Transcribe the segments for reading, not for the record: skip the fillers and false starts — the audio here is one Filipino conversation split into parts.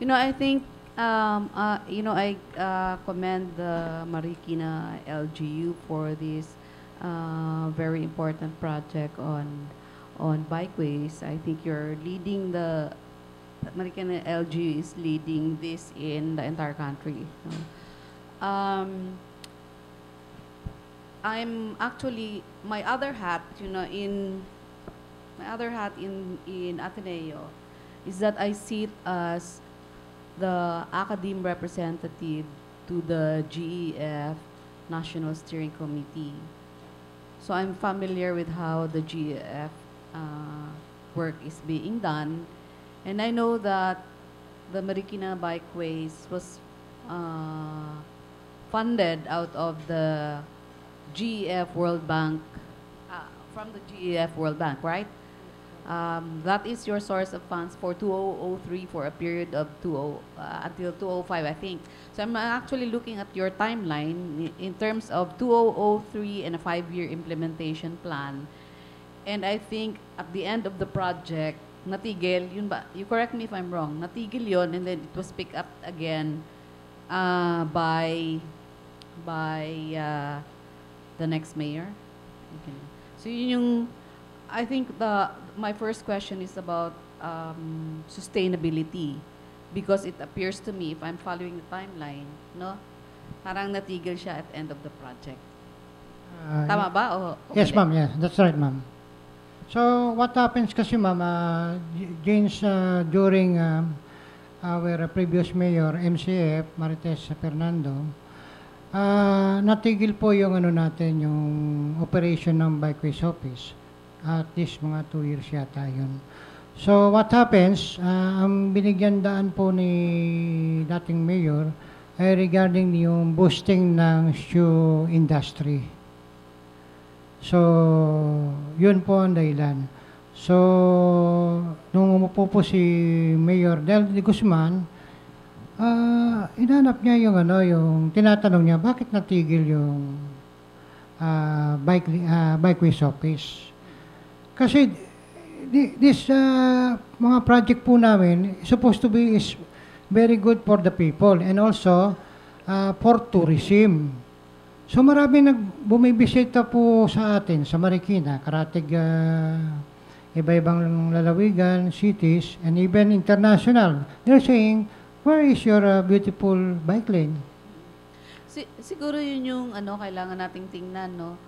I think, I commend the Marikina LGU for this very important project on bikeways. I think Marikina LGU is leading this in the entire country. Um, I'm actually my other hat, in Ateneo, is that I sit as the academe representative to the GEF National Steering Committee. So I'm familiar with how the GEF work is being done. And I know that the Marikina Bikeways was funded out of the GEF World Bank, from the GEF World Bank, right? That is your source of funds for 2003 for a period of until 2005, I think. So I'm actually looking at your timeline in terms of 2003 and a 5-year implementation plan. And I think at the end of the project, natigil, yun ba? You correct me if I'm wrong. Natigil yun, and then it was picked up again by the next mayor. Okay. So yun yung, I think my first question is about sustainability, because it appears to me, if I'm following the timeline, no, parang natigil siya at end of the project. Tama ba? Yes, ma'am. Yeah, that's right, ma'am. So what happens kasi, ma'am, James, during our previous mayor, MCF, Marites Fernando, natigil po yung natin, yung operation ng Bikeways Office. At least mga 2 years yata yun. So what happens, ang binigyan daan po ni dating mayor ay regarding yung boosting ng shoe industry. So yun po ang dahilan. So nung umupo po si Mayor Del de Guzman, inanap niya yung yung tinatanong niya, bakit natigil yung Bikeways Office? Kasi this mga project po namin supposed to be is very good for the people and also for tourism. So marami bumibisita po sa atin sa Marikina, Karatig, iba-ibang lalawigan, cities, and even international. They're saying, where is your beautiful bike lane? Siguro yun yung kailangan nating tingnan, no?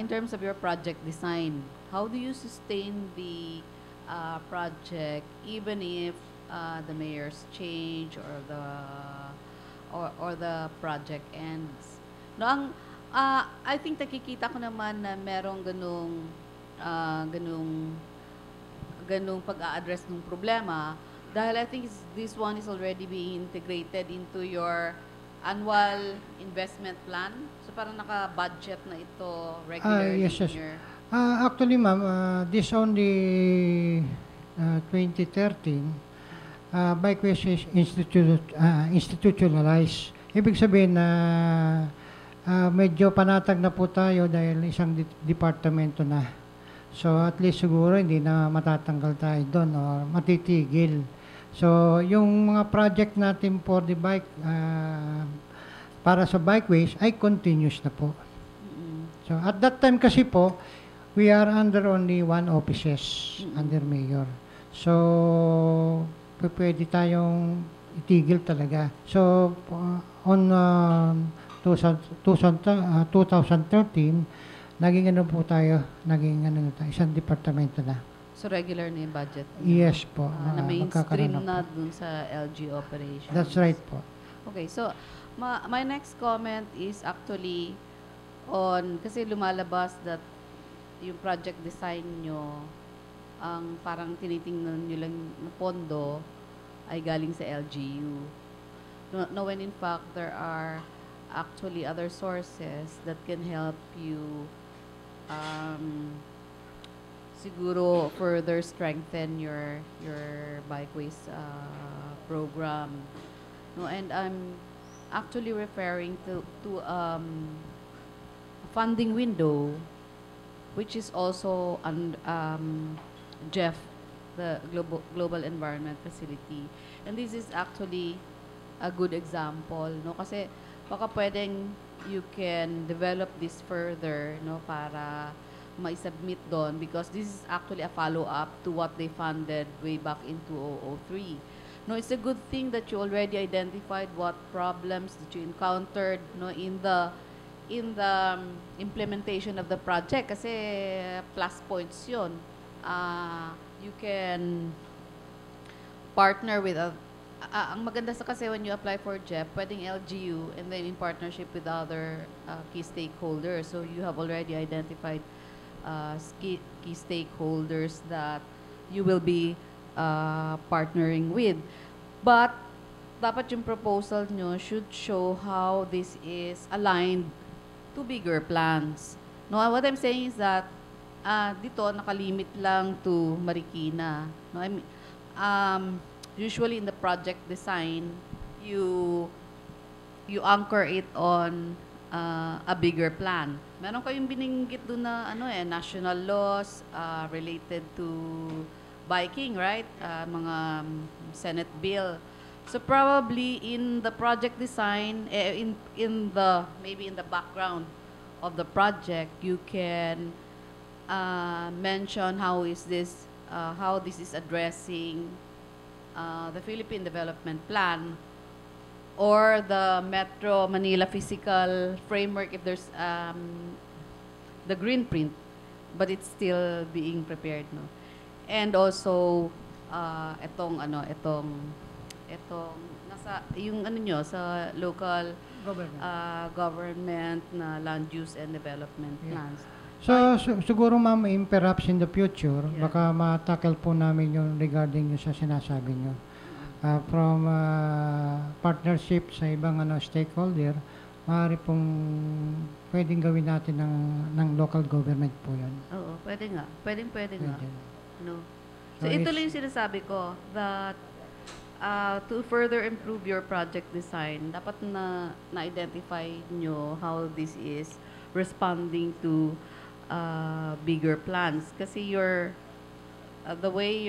In terms of your project design, how do you sustain the project even if the mayor's change or the project ends? No, I think nakikita ko naman na merong ganung pag-a-address ng problema, dahil I think this one is already being integrated into your annual investment plan. So parang naka-budget na ito regularly Yes, yes. in your... Actually, ma'am, this only 2013, Bikeways is institutionalized. Ibig sabihin na medyo panatag na po tayo dahil isang departamento na. So at least siguro hindi na matatanggal tayo doon o matitigil. So yung mga project natin for the bike, para sa Bikeways ay continuous na po. So at that time kasi po, we are under only one offices under mayor. So pwede tayong itigil talaga. So on 2013, naging po tayo, isang departamento na. So regular na yung budget? Yes po. Na mainstream na dun sa LG operations. That's right po. Okay, so my next comment is actually on, kasi lumalabas that yung project design nyo, ang parang tinitingnan nyo lang na pondo ay galing sa LGU. No, when in fact there are actually other sources that can help you siguro further strengthen your Bikeways program. No, and I'm actually referring to a funding window which is also Jeff the Global Environment Facility. And this is actually a good example, no? Kasi baka pwedeng you can develop this further, no, para ma-submit doon because this is actually a follow-up to what they funded way back in 2003. No, it's a good thing that you already identified what problems that you encountered, no, in the implementation of the project kasi plus points yun. You can partner with ang maganda sa kasi when you apply for JEP, pwedeng LGU and then in partnership with other key stakeholders. So you have already identified key stakeholders that you will be partnering with. But dapat yung proposal nyo should show how this is aligned to bigger plans. No, what I'm saying is that dito nakalimit lang to Marikina. No, I mean, usually in the project design, you anchor it on a bigger plan. Meron kayong bininggit doon na national laws related to biking, right? Mga Senate bill. So probably in the project design, maybe in the background of the project, you can mention how this is addressing the Philippine Development Plan or the Metro Manila Physical Framework if there's the green print, but it's still being prepared, no? And also itong nasa yung nyo sa local government na land use and development plans. So, siguro ma'am, perhaps in the future, baka ma-tackle po namin yung regarding yung sa sinasabi nyo. From partnership sa ibang stakeholder, maaari pong pwedeng gawin natin ng local government po yan. Oo, pwede nga. Pwede nga. No. So, So ito lang yung sinasabi ko, that to further improve your project design, dapat na-identify nyo how this is responding to bigger plans. Kasi the way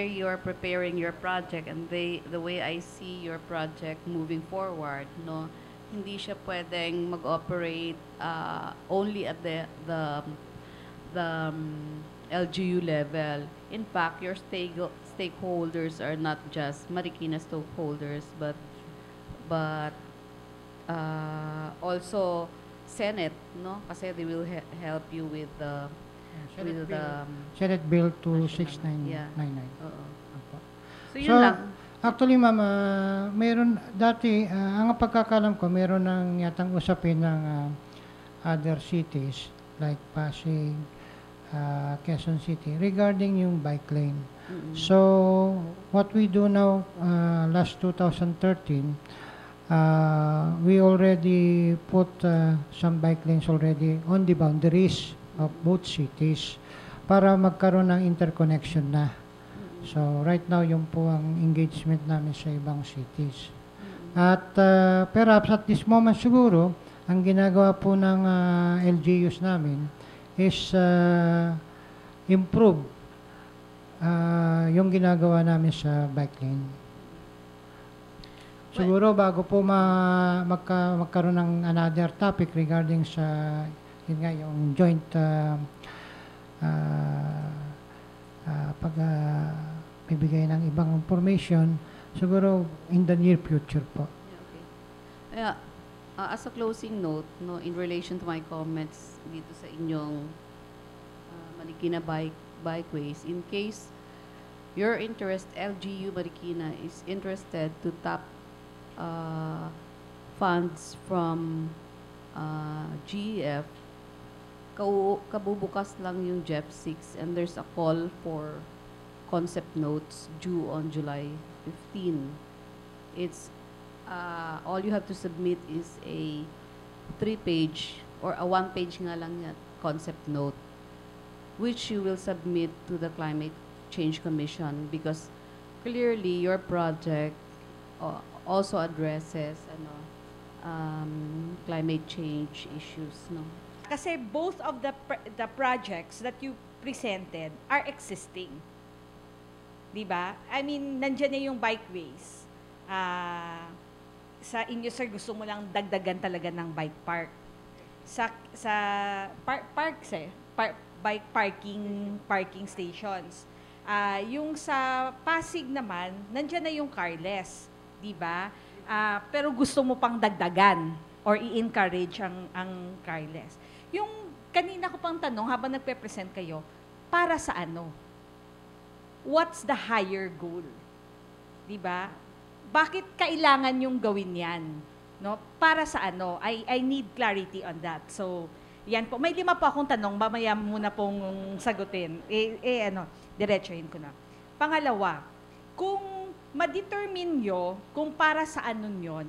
you're preparing your project and the way I see your project moving forward, no, hindi siya pwedeng mag-operate only at the LGU level. In fact, your stakeholders are not just Marikina stakeholders, but also Senate, no? Kasi they will help you with the Senate Bill Yeah. 2699. Oo. Opo. So yun lang. Actually, ma'am, meron dati, ang pagkakalam ko, meron ng yatang usapin ng other cities like Pasig, Quezon City regarding yung bike lane. So, what we do now, last 2013, we already put some bike lanes already on the boundaries of both cities para magkaroon ng interconnection na. So, right now, yun po ang engagement namin sa ibang cities. At perhaps at this moment siguro, ang ginagawa po ng LGUs namin is improve yung ginagawa namin sa bike lane. Siguro bago po magkaroon ng another topic regarding sa yun nga, yung joint bibigay ng ibang information, siguro in the near future po. Yeah, as a closing note, no, in relation to my comments dito sa inyong Marikina bikeways, in case your interest, LGU Marikina is interested to tap funds from GEF, kabubukas lang yung JEP 6 and there's a call for concept notes due on July 15. It's all you have to submit is a 3-page or a 1-page nga lang yan, concept note, which you will submit to the Climate Change Commission because clearly your project also addresses climate change issues, no? Kasi both of the projects that you presented are existing. 'Di ba? I mean, nandiyan na yung bikeways. Sa inyo, sir, gusto mo lang dagdagan talaga ng bike park. Sa parks bike parking stations. Yung sa Pasig naman, nandiyan na yung carless, 'di ba? Pero gusto mo pang dagdagan or i-encourage ang carless. Yung kanina ko pang tanong habang nagpe-present kayo, para sa ano? What's the higher goal? 'Di ba? Bakit kailangan yung gawin 'yan? No? Para sa ano? I need clarity on that. So, yan po. May 5 po akong tanong, mamaya muna pong sagutin. Diretsuhin ko na. Pangalawa, kung ma-determine nyo kung para sa ano nyo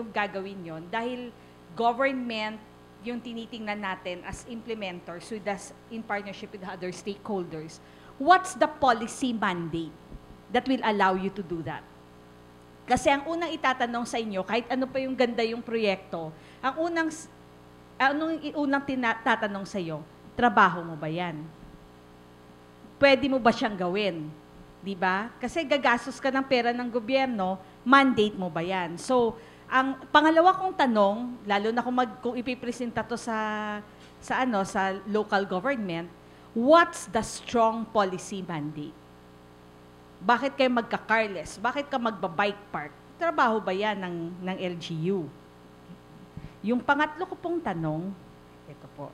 gagawin yon, dahil government yung tinitingnan natin as implementers with us in partnership with other stakeholders, what's the policy mandate that will allow you to do that? Kasi ang unang itatanong sa inyo, kahit ano pa yung ganda yung proyekto, ang unang tatanong sa iyo, trabaho mo ba yan? Pwede mo ba siyang gawin? Di ba? Kasi gagastos ka ng pera ng gobyerno, mandate mo ba yan? So, ang pangalawa kong tanong, lalo na kung ipipresenta to sa local government, what's the strong policy mandate? Bakit kayo magka-carless? Bakit ka magba-bike park? Trabaho ba yan ng LGU? Yung pangatlo ko pong tanong, ito po.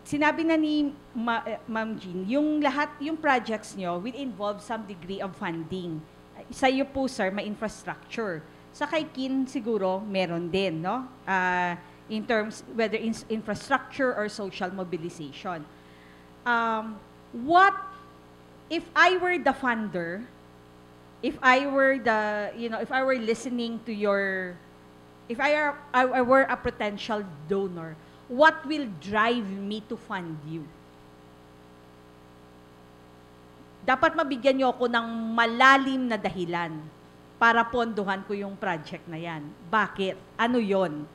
Sinabi na ni Ma'am Jean, yung projects nyo will involve some degree of funding. Sa iyo po, sir, may infrastructure. Sa kay Kin, siguro, meron din, no? In terms, whether infrastructure or social mobilization. What, if I were the funder, if I were listening to your, if I were a potential donor, what will drive me to fund you? Dapat mabigyan niyo ako ng malalim na dahilan para pondohan ko yung project na yan. Bakit? Ano yon?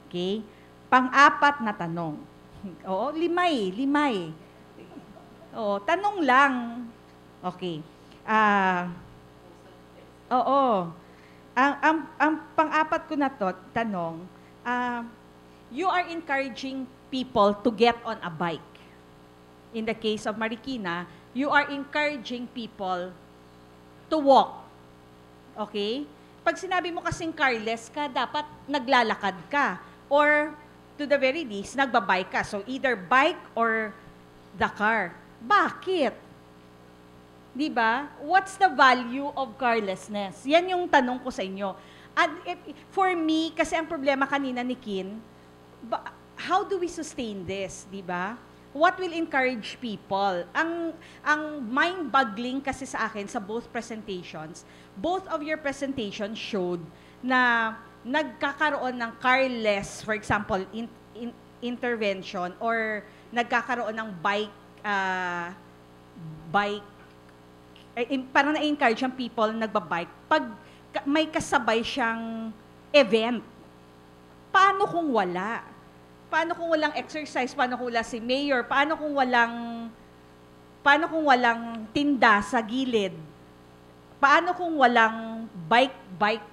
Okay? Pang-apat na tanong. Oo, limay. Oo, tanong lang. Okay. Oo. Ang pang-apat ko na tanong, you are encouraging people to get on a bike. In the case of Marikina, you are encouraging people to walk. Okay? Pag sinabi mo kasing carless ka, dapat naglalakad ka. Or, to the very least, nagbabike ka. So, either bike or the car. Bakit? Diba? What's the value of carlessness? Yan yung tanong ko sa inyo. And for me, kasi ang problema kanina ni Kin, how do we sustain this, diba? What will encourage people? Ang mind-boggling kasi sa akin sa both presentations, both of your presentations showed na nagkakaroon ng carless, for example, intervention or nagkakaroon ng parang na-encourage ang people nagbabike pag may kasabay siyang event. Paano kung wala? Paano kung walang exercise? Paano kung wala si mayor? Paano kung walang tinda sa gilid? Paano kung walang bike,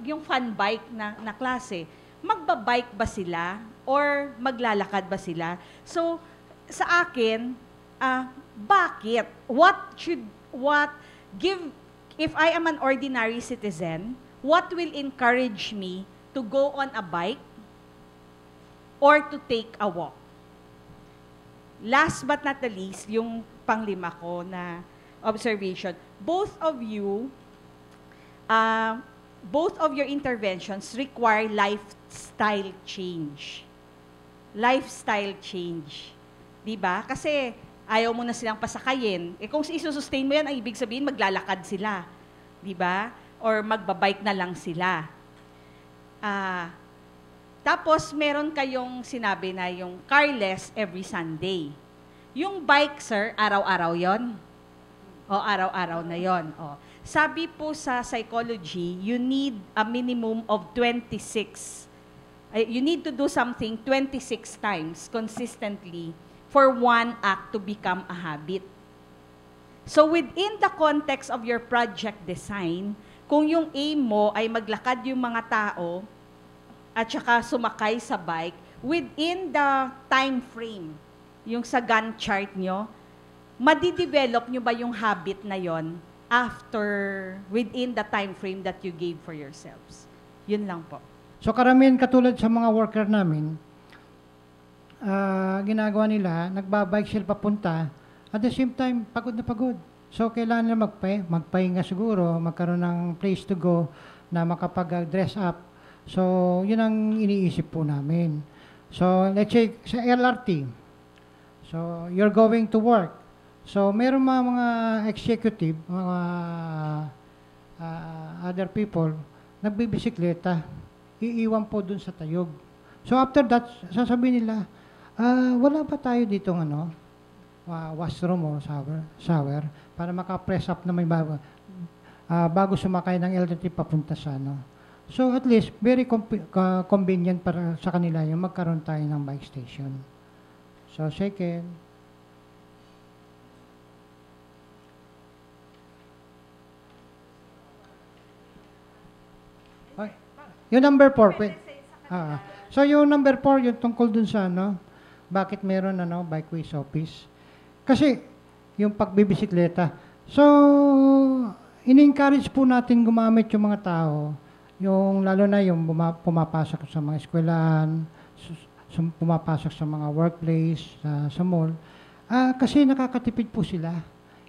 yung fun bike na klase? Magbabike ba sila? Or maglalakad ba sila? So, sa akin, bakit? If I am an ordinary citizen, what will encourage me to go on a bike or to take a walk? Last but not the least, yung panglima ko na observation, both of your interventions require lifestyle change. Lifestyle change. Diba? Kasi ayaw mo na silang pasakayin. Kung isusustain mo yan, ang ibig sabihin, maglalakad sila. Diba? Or magbabike na lang sila. Tapos, meron kayong sinabi na yung carless every Sunday. Yung bike, sir, araw-araw yon? O, araw-araw na yon. O. Sabi po sa psychology, you need a minimum of 26 You need to do something 26 times consistently for one act to become a habit. So within the context of your project design, kung yung aim mo ay maglakad yung mga tao at saka sumakay sa bike, within the time frame, yung sa Gantt chart nyo, madidevelop nyo ba yung habit na yon within the time frame that you gave for yourselves? Yun lang po. So karamihan katulad sa mga worker namin, ginagawa nila, nagbabike sila papunta, at the same time, pagod na pagod. So kailangan nila magpahinga siguro, magkaroon ng place to go na makapag-dress up. So yun ang iniisip po namin. So let's say sa LRT, so you're going to work. So meron mga executive, mga other people, nagbibisikleta, iiwan po dun sa tayog. So after that, sasabihin nila, wala ba tayo dito washroom o shower para maka-press up na may bago sumakay ng LRT papunta sa So at least, very convenient para sa kanila yung magkaroon tayo ng bike station. So second, yung number 4. So yung number 4, yung tungkol dun sa bakit meron bikeways office. Kasi yung pagbibisikleta. So in-encourage po natin gumamit yung mga tao, yung lalo na yung pumapasok sa mga eskwelahan, pumapasok sa mga workplace, sa mall. Kasi nakakatipid po sila.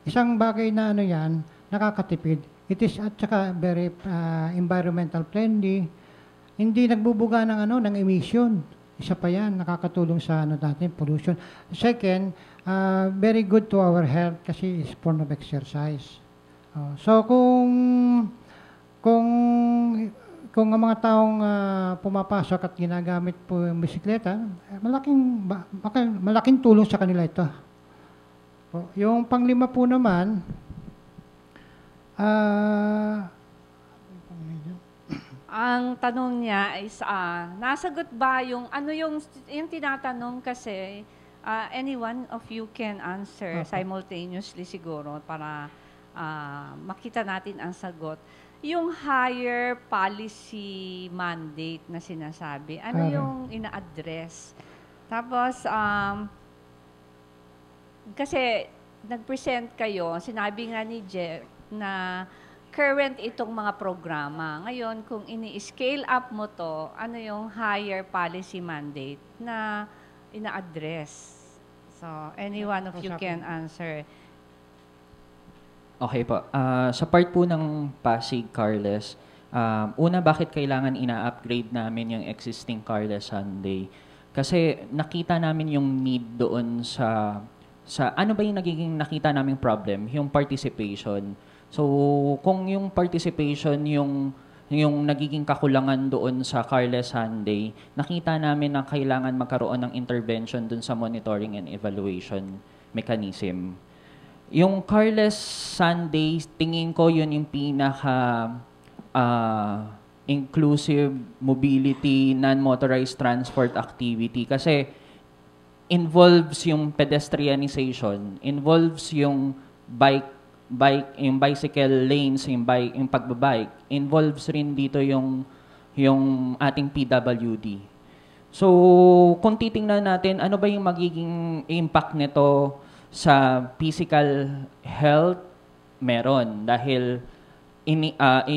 Isang bagay na yan, nakakatipid. It is at saka very environmental friendly. Hindi nagbubuga ng emission. Isa pa yan, nakakatulong sa natin, pollution. Second, very good to our health kasi it's form of exercise. So kung ang mga taong pumapasok at ginagamit po yung bisikleta, malaking tulong sa kanila ito. Yung panglima po naman, ang tanong niya is, nasagot ba yung tinatanong kasi, any one of you can answer simultaneously siguro para makita natin ang sagot. Yung higher policy mandate na sinasabi, ano yung ina-address? Tapos, kasi nag-present kayo, sinabi nga ni Jeff na current itong mga programa. Ngayon, kung ini-scale up mo to, ano yung higher policy mandate na ina-address? So, any one of you can answer. Okay po. Sa part po ng Pasig Carless, una, bakit kailangan ina-upgrade namin yung existing Carless Sunday? Kasi nakita namin yung need doon sa ano ba yung nagiging nakita naming problem? Yung participation. So, kung yung participation, yung nagiging kakulangan doon sa Carless Sunday, nakita namin na kailangan magkaroon ng intervention doon sa monitoring and evaluation mechanism. Yung Carless Sunday, tingin ko yun yung pinaka inclusive mobility, non-motorized transport activity kasi involves yung pedestrianization, involves yung yung bicycle lanes, yung pagbabike, involves rin dito yung ating PWD. So, kung titingnan natin, ano ba yung magiging impact nito sa physical health? Meron. Dahil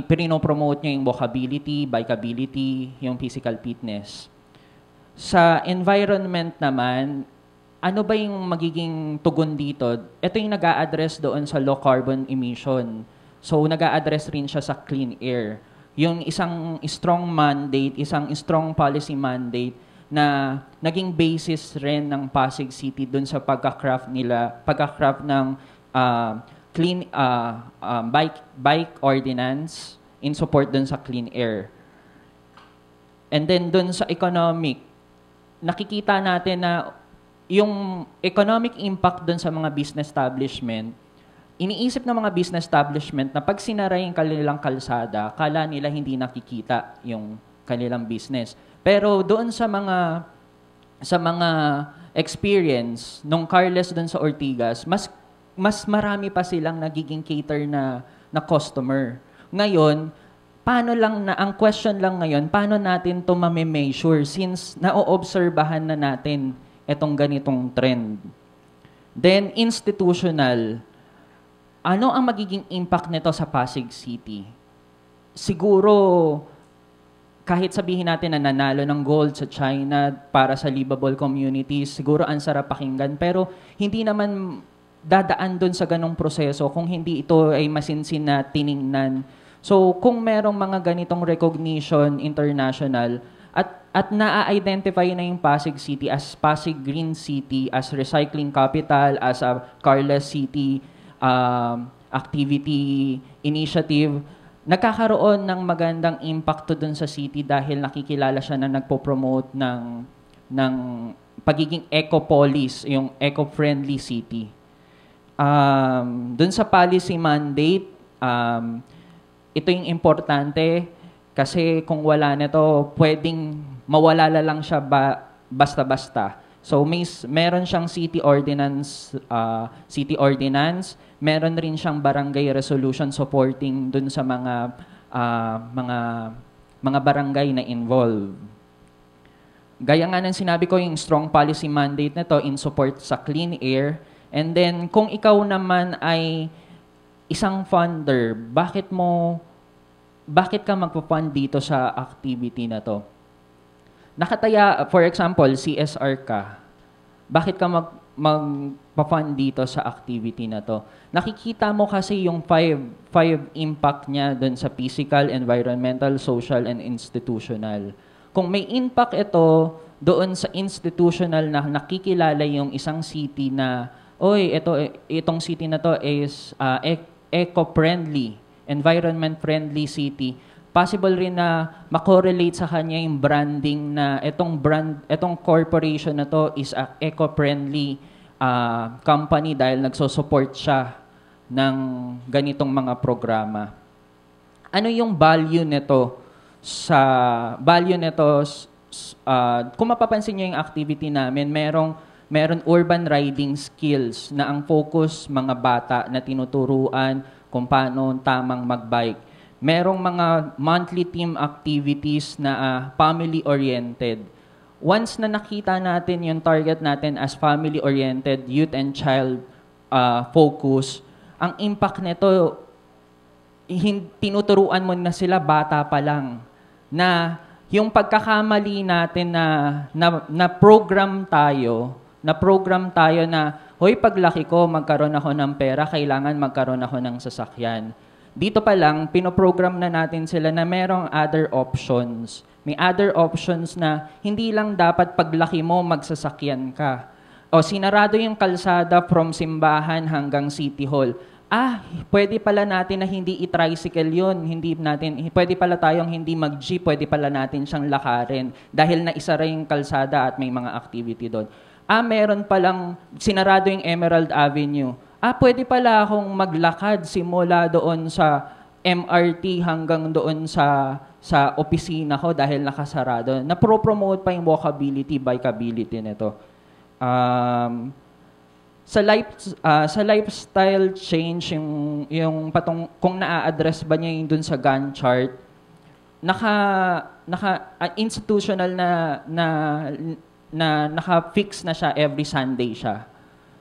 pinopromote niya yung walkability, bikeability, yung physical fitness. Sa environment naman, ano ba yung magiging tugon dito? Ito yung nag-a-address doon sa low carbon emission. So, nag-a-address rin siya sa clean air. Yung isang strong mandate, isang strong policy mandate na naging basis rin ng Pasig City doon sa pagka-craft ng clean bike ordinance in support doon sa clean air. And then doon sa economic, nakikita natin na yung economic impact dun sa mga business establishment, iniisip ng mga business establishment na pag sinara yung kanilang kalsada, kala nila hindi nakikita yung kanilang business. Pero doon sa mga experience nung Carles doon sa Ortigas, mas marami pa silang nagiging cater na customer. Ngayon, ang question lang ngayon, paano natin to ma-measure since naoobserbahan na natin itong ganitong trend. Then, institutional. Ano ang magiging impact nito sa Pasig City? Siguro, kahit sabihin natin na nanalo ng gold sa China para sa livable communities, siguro ang sarap pakinggan, pero hindi naman dadaan doon sa ganong proseso kung hindi ito ay masinsin na tiningnan. So, kung merong mga ganitong recognition international at na-identify na yung Pasig City as Pasig Green City, as recycling capital, as a Carles City activity initiative, nagkakaroon ng magandang impact dun sa city dahil nakikilala siya na nagpo-promote ng pagiging eco-polis, yung eco-friendly city. Dun sa policy mandate, ito yung importante kasi kung wala nito, pwedeng mawala lang siya basta-basta. So meron siyang city ordinance, meron rin siyang barangay resolution supporting dun sa mga barangay na involved. Gaya nga ng sinabi ko, yung strong policy mandate nito in support sa clean air. And then kung ikaw naman ay isang funder, bakit ka magpo-fund dito sa activity na to? Nakataya, for example, CSR ka. Bakit ka magpa-fund dito sa activity na to? Nakikita mo kasi yung five impact niya dun sa physical, environmental, social, and institutional. Kung may impact ito doon sa institutional na nakikilala yung isang city na, itong city na to is eco-friendly, environment-friendly city, possible rin na makorelate sa kanya yung branding na itong corporation na to is a eco-friendly company dahil nagso-support siya ng ganitong mga programa. Ano yung value nito kung mapapansin niyo yung activity namin, meron urban riding skills na ang focus mga bata na tinuturuan kung paano tamang magbike. Merong mga monthly team activities na family-oriented. Once na nakita natin yung target natin as family-oriented, youth and child focus, ang impact nito, tinuturuan mo na sila bata pa lang na yung pagkakamali natin na program tayo na, hoy, paglaki ko, magkaroon ako ng pera, kailangan magkaroon ako ng sasakyan. Dito pa lang, pinoprogram na natin sila na merong other options. May other options na hindi lang dapat paglaki mo, magsasakyan ka. O sinarado yung kalsada from simbahan hanggang City Hall. Pwede pala natin na hindi i-tricycle yun. Pwede pala tayong hindi mag-jeep, pwede pala natin siyang lakarin dahil naisara yung kalsada at may mga activity doon. Meron palang sinarado yung Emerald Avenue. Pwede pala akong maglakad simula doon sa MRT hanggang doon sa opisina ko dahil nakasarado. Napro-promote pa yung walkability, bikeability nito. Sa lifestyle change, kung na-address ba niya yung dun sa Gantt chart, institutional na naka-fix na siya every Sunday siya.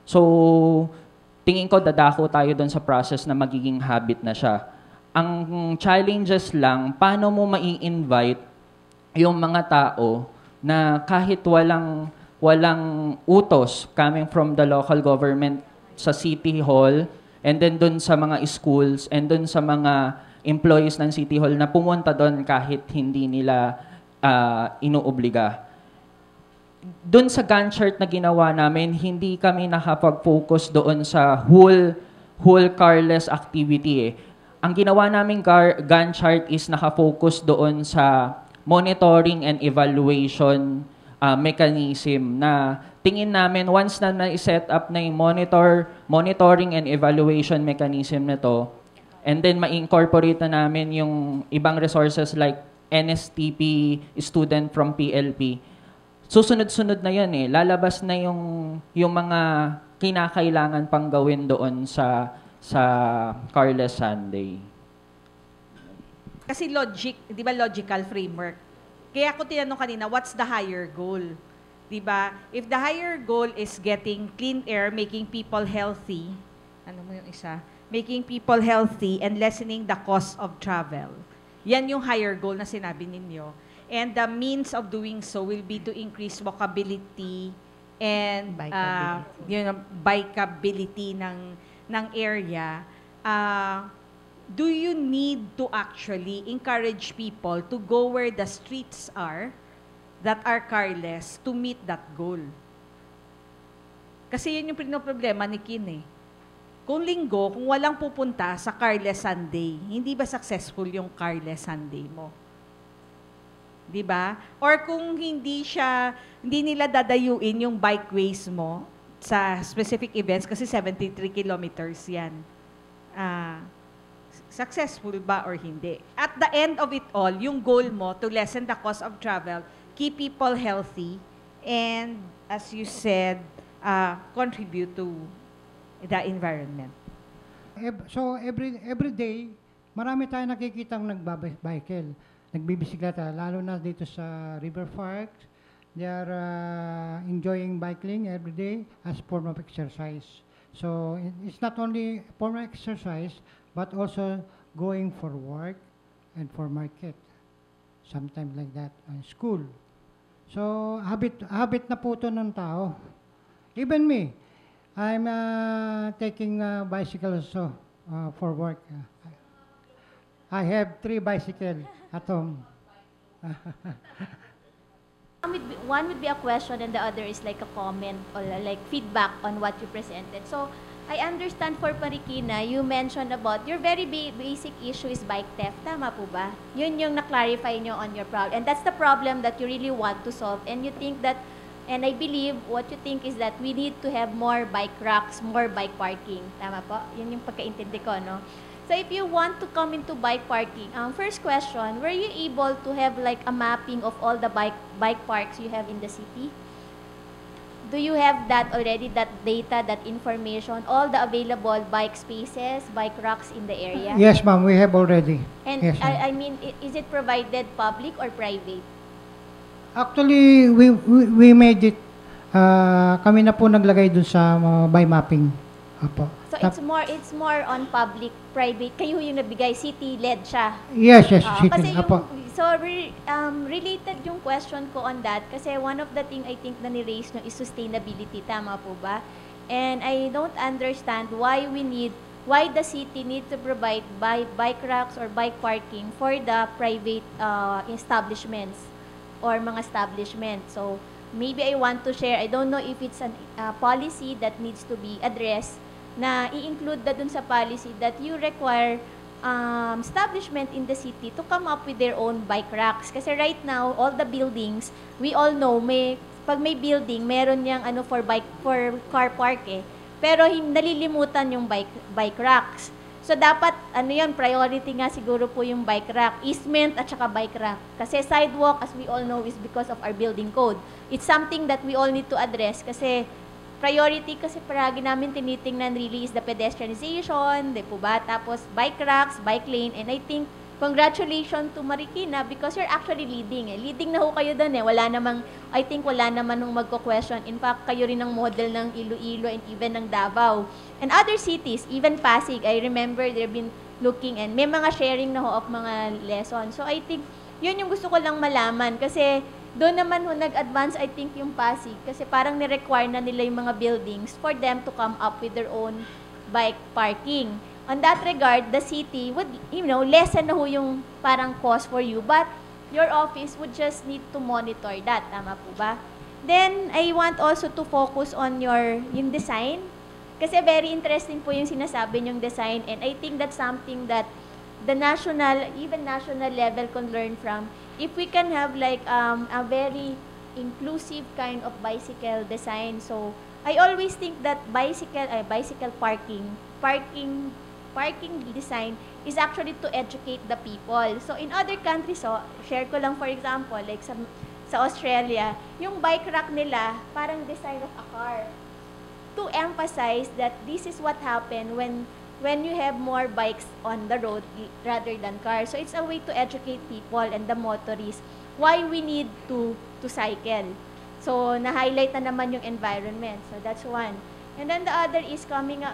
So, tingin ko dadako tayo doon sa process na magiging habit na siya. Ang challenges lang, paano mo mai-invite yung mga tao na kahit walang utos coming from the local government sa City Hall and then doon sa mga schools and doon sa mga employees ng City Hall na pumunta doon kahit hindi nila inuobliga. Doon sa Gantt chart na ginawa namin, hindi kami nakapag-focus doon sa whole Carles activity. Ang ginawa namin Gantt chart is nakafocus doon sa monitoring and evaluation mechanism na tingin namin once na na-set up na yung monitoring and evaluation mechanism na to, and then ma-incorporate na namin yung ibang resources like NSTP student from PLP, susunod-sunod na yan eh. Lalabas na yung mga kinakailangan pang gawin doon sa Carles Sunday. Kasi di ba logical framework? Kaya ako tinanong kanina, what's the higher goal? Di ba? If the higher goal is getting clean air, making people healthy, ano mo yung isa? Making people healthy and lessening the cost of travel. Yan yung higher goal na sinabi ninyo. And the means of doing so will be to increase walkability and bikeability ng area. Do you need to actually encourage people to go where the streets are that are carless to meet that goal? Kasi yun yung problema ni Kin eh. Kung linggo, kung walang pupunta sa Carles Sunday, hindi ba successful yung Carles Sunday mo? Di ba? Or kung hindi nila dadayuin yung bikeways mo sa specific events, kasi 73 kilometers yan. Successful ba or hindi? At the end of it all, yung goal mo to lessen the cost of travel, keep people healthy, and as you said, contribute to the environment. So every day, marami tayong nakikitang nagbabicycle, nagbibisikleta, lalo na dito sa River Park. They are enjoying bicycling every day as form of exercise. So it's not only form of exercise, but also going for work and for market, sometimes like that, and school. So habit na po ito ng tao. Even me, I'm taking bicycle also for work. I have 3 bicycles at home. One would be a question and the other is like a comment or like feedback on what you presented. So, I understand for Marikina, you mentioned about your very basic issue is bike theft. Tama po ba? Yun yung na-clarify nyo on your problem. And that's the problem that you really want to solve. And you think that, and I believe what you think is that we need to have more bike racks, more bike parking. Tama po? Yun yung pagkaintindi ko, no? So if you want to come into bike parking, first question, were you able to have like a mapping of all the bike parks you have in the city? Do you have that already, that data, that information, all the available bike spaces, bike racks in the area? Yes, ma'am, we have already. And yes, I mean, is it provided public or private? Actually, we made it, kami na po naglagay dun sa by mapping. Apo. So it's more on public, private. Kayo yung nabigay, city-led siya. Yes, Kasi city. Apo. Related yung question ko on that kasi one of the thing I think na ni-raise nyo is sustainability. Tama po ba? And I don't understand why the city need to provide bike racks or bike parking for the private establishments or mga establishment. So maybe I want to share, I don't know if it's a policy that needs to be addressed na i-include na dun sa policy that you require establishment in the city to come up with their own bike racks. Kasi right now, all the buildings, we all know, pag may building, meron niyang for car park eh. Pero nalilimutan yung bike racks. So dapat, priority nga siguro po yung bike rack, easement at saka bike rack. Kasi sidewalk, as we all know, is because of our building code. It's something that we all need to address kasi priority kasi paragi namin tinitingnan really is the pedestrianization, di po ba? Tapos bike racks, bike lane, and I think congratulations to Marikina because you're actually leading eh. Leading na ho kayo doon eh. I think wala naman nung magko-question. In fact, kayo rin ang model ng Iloilo and even ng Davao. And other cities, even Pasig, I remember they've been looking and may mga sharing na ho of mga lessons. So I think yun yung gusto ko lang malaman kasi doon naman ho nag-advance, I think, yung Pasig. Kasi parang ni-require na nila yung mga buildings for them to come up with their own bike parking. On that regard, the city would, lessen na ho yung parang cost for you. But your office would just need to monitor that. Tama po ba? Then, I want also to focus on yung design. Kasi very interesting po yung sinasabi yung design. And I think that's something that the even national level can learn from. If we can have like a very inclusive kind of bicycle design. So I always think that bicycle parking parking design is actually to educate the people. So in other countries, so share ko lang for example, like sa Australia, yung bike rack nila parang design of a car to emphasize that this is what happened when you have more bikes on the road rather than cars. So it's a way to educate people and the motorists why we need to cycle. So na-highlight na naman yung environment. So that's one. And then the other is coming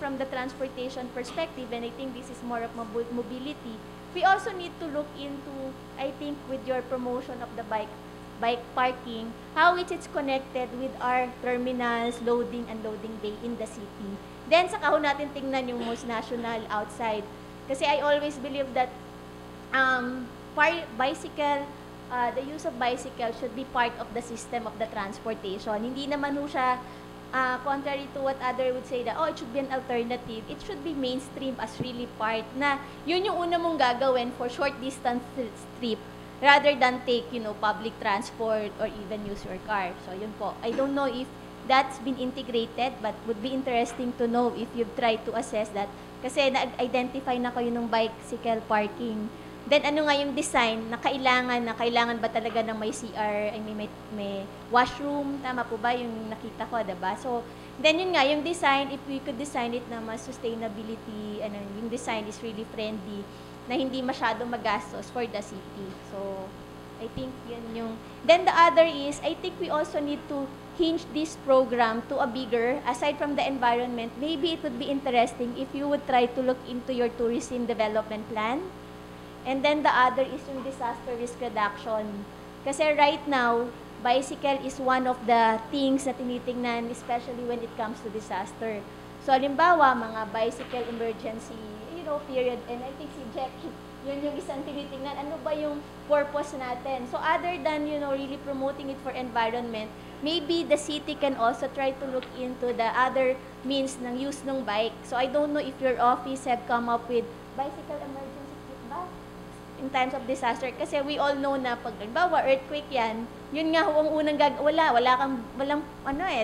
from the transportation perspective, and I think this is more of mobility. We also need to look into, I think, with your promotion of the bike parking, how it's connected with our terminals, loading and loading bay in the city. Then saka ho natin tingnan yung most national outside. Kasi I always believe that the use of bicycle should be part of the system of the transportation. Hindi naman ho siya contrary to what other would say that, oh, it should be an alternative. It should be mainstream as really part na yun yung una mong gagawin for short distance trip rather than take, public transport or even use your car. So yun po. I don't know if that's been integrated, but would be interesting to know if you've tried to assess that. Kasi na-identify na kayo ng bicycle parking. Then ano nga yung design na kailangan ba talaga ng may CR, may washroom, tama po ba yung nakita ko, diba? So, then yun nga, yung design, if we could design it na mas sustainability, yung design is really friendly, na hindi masyado magastos for the city. So, I think yun yung... Then the other is, I think we also need to hinge this program to a bigger, aside from the environment, maybe it would be interesting if you would try to look into your tourism development plan. And then the other is yung disaster risk reduction. Kasi right now, bicycle is one of the things na tinitingnan, especially when it comes to disaster. So, halimbawa, mga bicycle emergency, period. And I think si Jack, yun yung isang tinitingnan. Ano ba yung purpose natin? So, other than, really promoting it for environment, maybe the city can also try to look into the other means ng use ng bike. So, I don't know if your office have come up with bicycle emergency kit ba? In times of disaster, kasi we all know na pag halimbawa earthquake yan, yun nga ang unang walang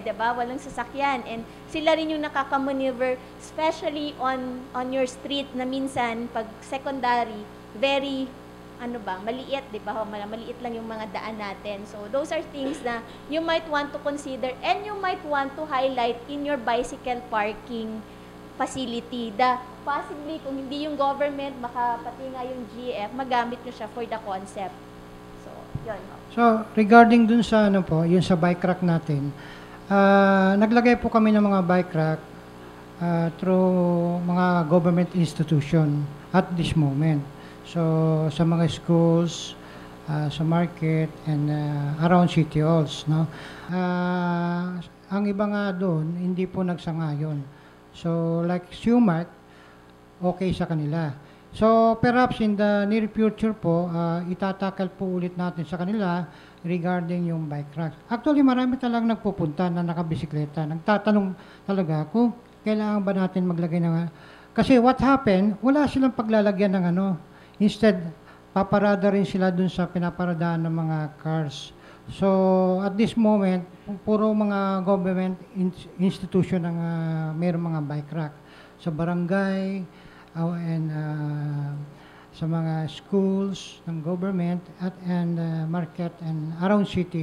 diba? Walang sasakyan, and sila rin yung nakaka-maneuver, especially on your street na minsan pag secondary, very maliit, diba? Maliit lang yung mga daan natin. So those are things na you might want to consider and you might want to highlight in your bicycle parking facility. Possibly, kung hindi yung government, baka pati nga yung GF, magamit nyo siya for the concept. So, yun. So, regarding dun sa yung sa bike rack natin, naglagay po kami ng mga bike rack through mga government institution at this moment. So, sa mga schools, sa market, and around city halls, no? Ang iba nga doon, hindi po nagsang-ayon. So, like Sumat, okay sa kanila. So, perhaps in the near future po, itatakal po ulit natin sa kanila regarding yung bike rack. Actually, marami talagang nagpupunta na nakabisikleta. Nagtatanong talaga kung kailangan ba natin maglagay ng... Kasi what happened, wala silang paglalagyan ng Instead, paparada rin sila dun sa pinaparadaan ng mga cars. So, at this moment, puro mga government institution ang mayroong mga bike rack. Sa barangay, and sa mga schools ng government and market and around city.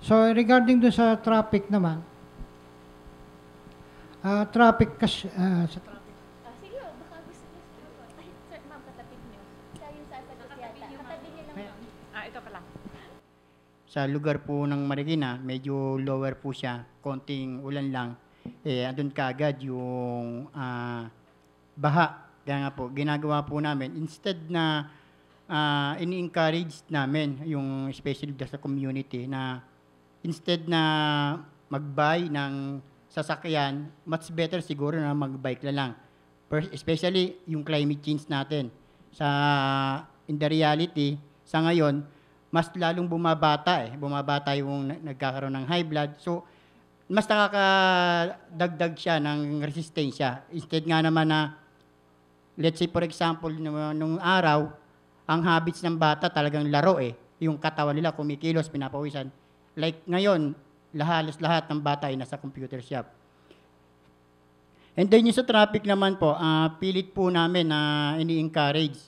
So regarding dun sa traffic naman, traffic kasi sa traffic. Sige, baka gusto niyo. Ay, sir, ma'am, katapid niyo. Siya yung sasagot yata. Katabi niyo lang, ma'am. Ito pala. Sa lugar po ng Marikina, medyo lower po siya, konting ulan lang. Andun kaagad yung baha. Kaya nga po, ginagawa po namin, instead na ini-encourage namin yung especially sa community na instead na mag-buy ng sasakyan, much better siguro na mag-bike na lang. Especially yung climate change natin. In the reality, sa ngayon, mas lalong bumabata yung nagkakaroon ng high blood. So, mas nakakadagdag siya ng resistensya. Instead nga naman na, let's say for example, nung araw, ang habits ng bata talagang laro Yung katawan nila kumikilos, pinapawisan. Like ngayon, halos lahat ng bata ay nasa computer shop. And then yung sa traffic naman po, pilit po namin na ini-encourage.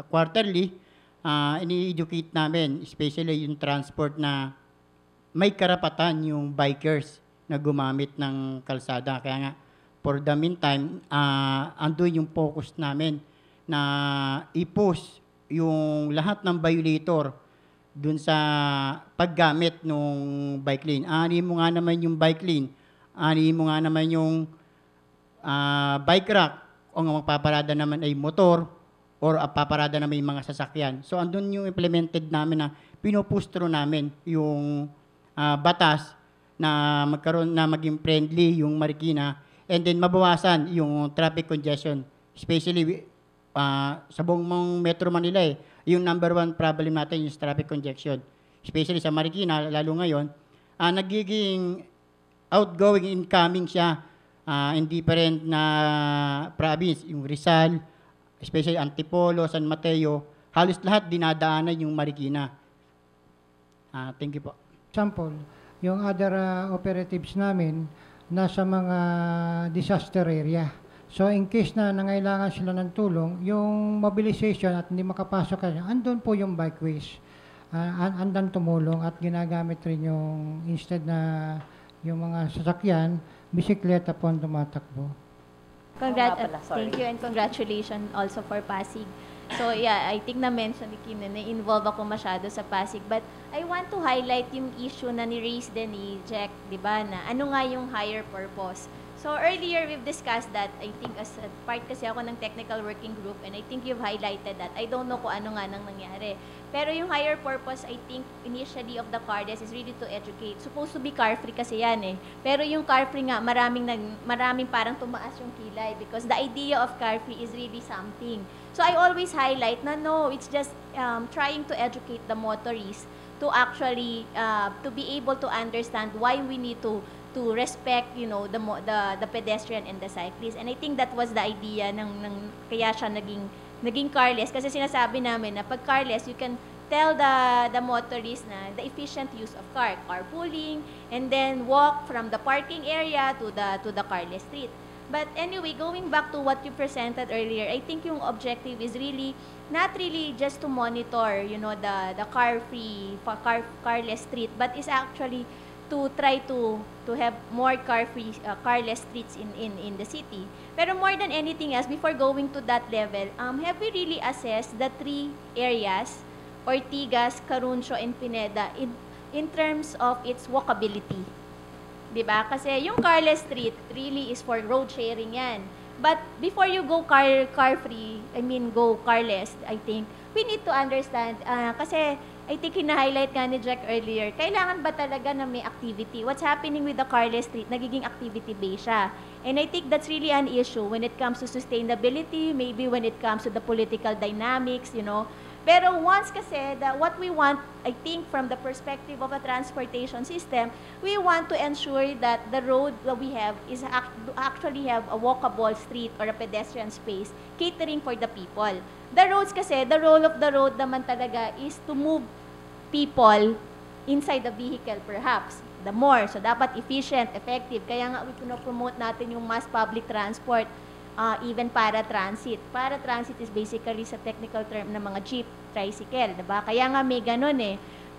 Quarterly, ini-educate namin, especially yung transport na may karapatan yung bikers na gumamit ng kalsada. Kaya nga, for the meantime, andun yung focus namin na i-push yung lahat ng violator dun sa paggamit ng bike lane. Ani mo nga naman yung bike lane, ani mo nga naman yung bike rack, o ang magpaparada naman ay motor, or paparada na may mga sasakyan. So, andun yung implemented namin na pinupustro namin yung batas na magkaroon na maging friendly yung Marikina, and then mabawasan yung traffic congestion, especially sa buong Metro Manila yung number one problem natin yung traffic congestion. Especially sa Marikina, lalo ngayon, nagiging outgoing, incoming siya in different na province, yung Rizal, especially Antipolo, San Mateo, halos lahat dinadaanan yung Marikina. Thank you po. Example, yung other operatives namin nasa mga disaster area. So in case na nangailangan sila ng tulong, yung mobilization at hindi makapasok kanya, andun po yung bikeways. Andan tumulong at ginagamit rin yung instead na yung mga sasakyan, bisikleta po ang tumatakbo. Thank you and congratulations also for Pasig. So yeah, I think na-mention ni Kim na na-involve ako masyado sa Pasig. But I want to highlight yung issue na ni-raise din ni Jack, di ba, na ano nga yung higher purpose. So earlier, we've discussed that, I think as a part kasi ako ng technical working group, and I think you've highlighted that. I don't know kung ano nga nang nangyari. Pero yung higher purpose, I think, initially of the CARDES is really to educate. Supposed to be car-free kasi yan Pero yung car-free nga, maraming parang tumaas yung kilay because the idea of car-free is really something. So I always highlight na no, it's just trying to educate the motorists to actually, to be able to understand why we need to respect, you know, the pedestrian and the cyclist. And I think that was the idea ng kaya siya naging carless, kasi sinasabi namin na pag carless, you can tell the motorist na the efficient use of carpooling, and then walk from the parking area to the carless street. But anyway, going back to what you presented earlier, I think yung objective is really not really just to monitor, you know, the carless street, but is actually to try to have more carless streets in the city. Pero more than anything else, before going to that level, have we really assessed the three areas, Ortigas, Caruncio, and Pineda, in terms of its walkability? Diba? Kasi yung carless street really is for road sharing yan. But before you go go carless, I think, we need to understand, kasi I think hina-highlight nga ni Jack earlier, kailangan ba talaga na may activity? What's happening with the carless street, nagiging activity-based siya. And I think that's really an issue when it comes to sustainability, maybe when it comes to the political dynamics, you know. Pero once kasi, what we want, I think from the perspective of a transportation system, we want to ensure that the road that we have is actually have a walkable street or a pedestrian space catering for the people. The roads kasi, the role of the road naman talaga is to move people inside the vehicle perhaps. The more. So, dapat efficient, effective. Kaya nga, promote natin yung mass public transport, even para-transit. Para-transit is basically sa technical term ng mga jeep, tricycle, diba? Kaya nga may ganun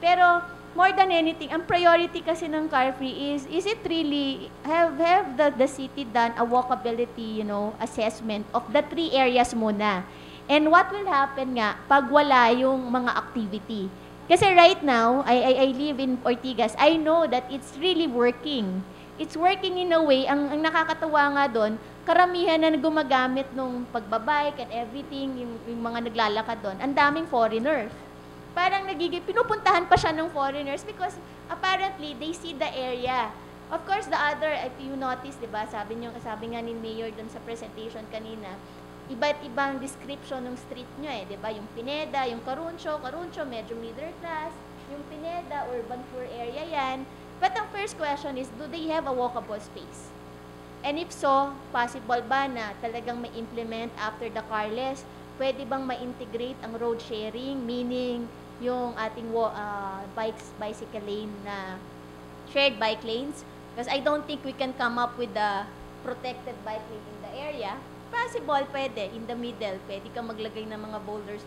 Pero, more than anything, ang priority kasi ng car-free is it really, have the city done a walkability, you know, assessment of the three areas muna? And what will happen nga pag wala yung mga activity? Kasi right now, I live in Ortigas. I know that it's really working. It's working in a way, ang nakakatawa nga doon, karamihan na gumagamit nung pagbabike and everything, yung mga naglalakad doon, ang daming foreigners. Parang pinupuntahan pa siya ng foreigners because apparently they see the area. Of course, the other, if you notice, diba, sabi nga ni Mayor doon sa presentation kanina, iba't ibang description ng street nyo diba? Yung Pineda, yung Caruncio, medyo middle class, yung Pineda, urban poor area yan. But ang first question is, do they have a walkable space? And if so, possible ba na talagang ma-implement after the carless? Pwede bang ma-integrate ang road sharing, meaning yung ating bicycle lane na shared bike lanes? Because I don't think we can come up with the protected bike lane in the area, possible, pwede. In the middle, pwede ka maglagay ng mga boulders.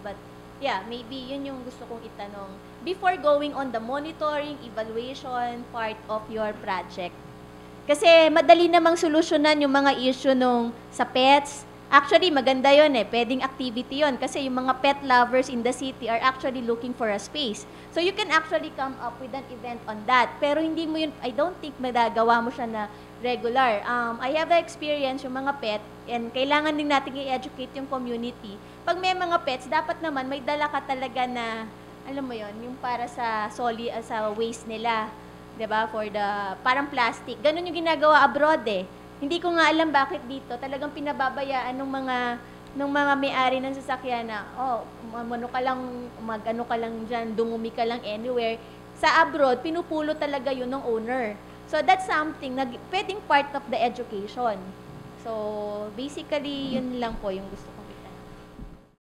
But, yeah, maybe yun yung gusto kong itanong. Before going on the monitoring, evaluation part of your project. Kasi madali namang solusyonan yung mga issue nung sa pets. Actually, maganda yun pwedeng activity yun. Kasi yung mga pet lovers in the city are actually looking for a space. So you can actually come up with an event on that. Pero hindi mo yun, I don't think magagawa mo siya na regular. I have a experience yung mga pet, and kailangan din natin i-educate yung community. Pag may mga pets, dapat naman may dala ka talaga na, alam mo yon, yung para sa sa waste nila. 'Di ba? For the parang plastic. Ganun yung ginagawa abroad Hindi ko nga alam bakit dito talagang pinababayaan ng mga may-ari ng sasakyan na ano ka lang, mag-ano ka lang diyan, dumumi ka lang anywhere. Sa abroad, pinupulo talaga 'yun ng owner. So that's something na pwedeng part of the education. So basically, 'yun lang po yung gusto ko